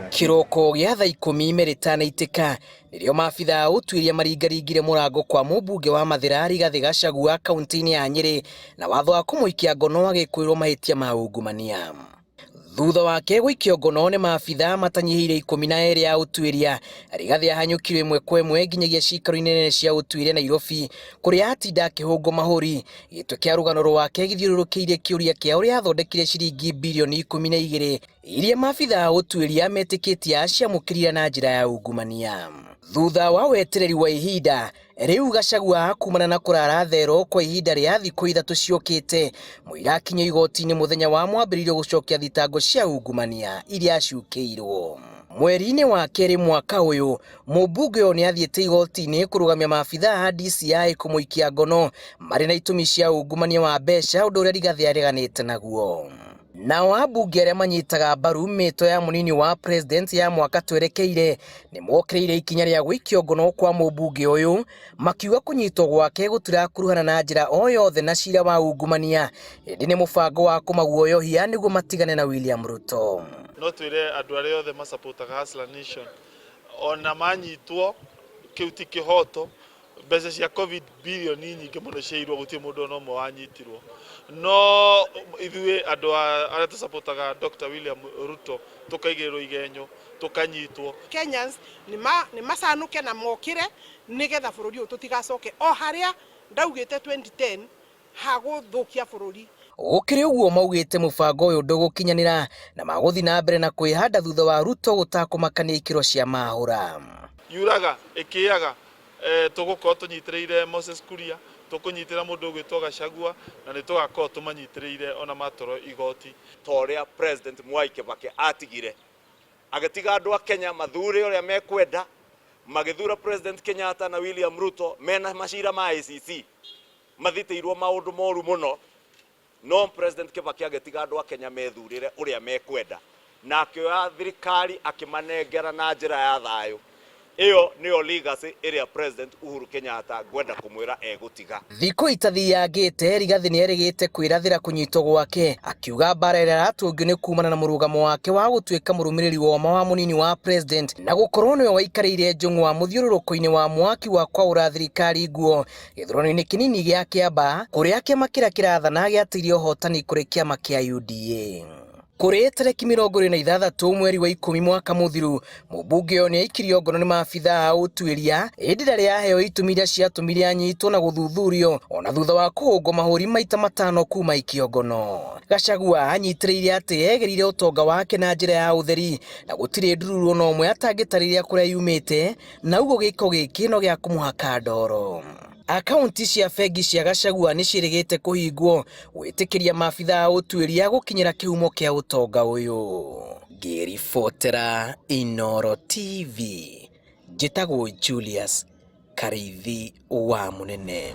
Kĩroko gĩa thaa ikumi rĩtaitĩkĩte nĩrĩo maabitha a ũtuĩria maringaringire mũrango kwa mũmbunge wa Mathĩra Rigathi Gachagua kaunti-inĩ ya Nyeri na watho wa kũmũikia ngono agĩkwĩrwo mahĩtia ma ungumania. Thutha wake gũikio ngono nĩ maabitha matanyihĩire 12 a ũtuĩria, Rigathi ahanyũkire ĩmwe kwa ĩmwe nginyagia cikaro nene cia ũtuĩria Nairobi, kũrĩa atinda akĩhũngwo mahũri. Gĩtwe kĩa rũgano rwake gĩthiũrũrũkĩirie kĩũria kĩa ũrĩa athondekire ciringi bilioni 12 iria maabitha a ũtuĩria metĩkĩtie ciamũkĩrire na njĩra ya ungumania. Thutha wa wetereri wa ihinda, rĩu Gachagua kumana na kũrara thero kwa ihinda rĩa thikũ 3 ciokĩte, mũira akinyio igoti-inĩ mũthenya wa mwambĩrĩrio gũcokia thitango cia ungumania iria acukĩirwo. Mweri-inĩ wa kerĩ mwaka ũyũ, mũmbunge ũyũ nĩathiĩte igoti-inĩ kũrũgamia maabitha a DCI kũmũikia ngono marĩ na itũmi cia ungumania wa mbeca, ũndũ ũrĩa Rigathi areganĩte naguo. Nao ambunge arĩa manyitaga mbaru mĩto ya mũnini wa president ya mwaka twerekeire nĩmokereire ikinya rĩa gũikio ngono kwa mũmbunge ũyũ, makiuga kũnyitwo gwake gũtirakuruhana na njĩra o yothe na cira wa ungumania, ĩndĩ nĩ mũbango wa kũmaguoyohia nĩguo matigane na William Ruto. No twĩre andũ arĩa othe masapotaga Hustler Nation ona manyitwo kĩu ti kĩhoto, mbeca cia covid bilioni nyingĩ mũno ciairwo, gũtirĩ mũndũ ona ũmwe wanyitirwo. No ithuĩ andũ arĩa tũsapotaga Dr. William Ruto tũkaigĩrĩrwo igenyo, tũkanyitwo. Kenyans nĩ macanũke na mokĩre nĩgetha bũrũri ũyũ tũtigacoke o harĩa ndaugĩte 2010 hagũthũkia bũrũri. Gũkĩrĩ ũguo maugĩte mũbango ũyũ ndũgũkinyanĩra na magũthi na mbere na kwĩhanda thutha wa Ruto gũtakũmakania ikĩro cia mahũra. Yuraga ĩkĩaga tũgũkorwo tũnyitĩrĩire Moses Kuria, tũkũnyitĩra mũndũ ũgwĩtwo Gachagua na nĩtũgakorwo tũmanyitĩrĩire ona matoro igoti. Torĩa President Mwai Kibaki atigire agĩtiga andũ a Kenya mathure ũrĩa mekwenda, magĩthura President Kenyatta na William Ruto mena macira ma ICC mathitĩirwo maũndũ moru mũno. No President Kibaki agĩtiga andũ a Kenya methurĩre ũrĩa mekwenda na akĩoya thirikari akĩmanengera na njĩra ya thayũ. Iyo nĩyo legacy ĩrĩa President Uhuru Kenyatta gwenda kũmwĩra egũtiga. Thikũ itathiyangĩte, Rigathi nĩerĩgĩte kwĩrathĩra kũnyitwo gwake, akiuga mbara ĩrĩa aratũngio nĩ kumana na mũrũgamo wake wa gũtuĩka mũrũmĩrĩri woma wa mũnini wa president na gũkorwo nĩwe waikarĩire njũng'wa mũthiũrũrũko-inĩ wa mwaki wa kwaũra thirikari nguo gĩthurano-inĩ kĩnini gĩa kĩamba, kũrĩa kĩama kĩrĩa kĩrathana gĩatĩire ũhotani kũrĩ kĩama kĩa UDA. Kũrĩ tarĩki 26 mweri wa 10 mwaka mũthiru, mũmbunge ũyũ nĩaikirio ngono nĩ maabitha a ũtuĩria, ĩndĩ ndarĩ aheo itũmi iria ciatũmire anyitwo na gũthuthurio ona thutha wa kũhũngwo mahũri maita 5 kuma ikio ngono. Gachagua anyitĩrĩire atĩ yegerire ũtonga wake na njĩra ya ũtheri na gũtirĩ ndururu ona ũmwe atangĩtarĩria kũrĩa yumĩte, na ũguo gĩko gĩkĩ no gĩa kũmũhaka ndoro. Akaunti cia bengi cia Gachagua nĩciĩrĩgĩte kũhingwo gwĩtĩkĩria maabitha a ũtuĩria gũkinyĩra kĩhumo kĩa ũtonga ũyũ. Ngĩribotera Inooro TV, njĩtagwo Julius Karithi wa Mũnene.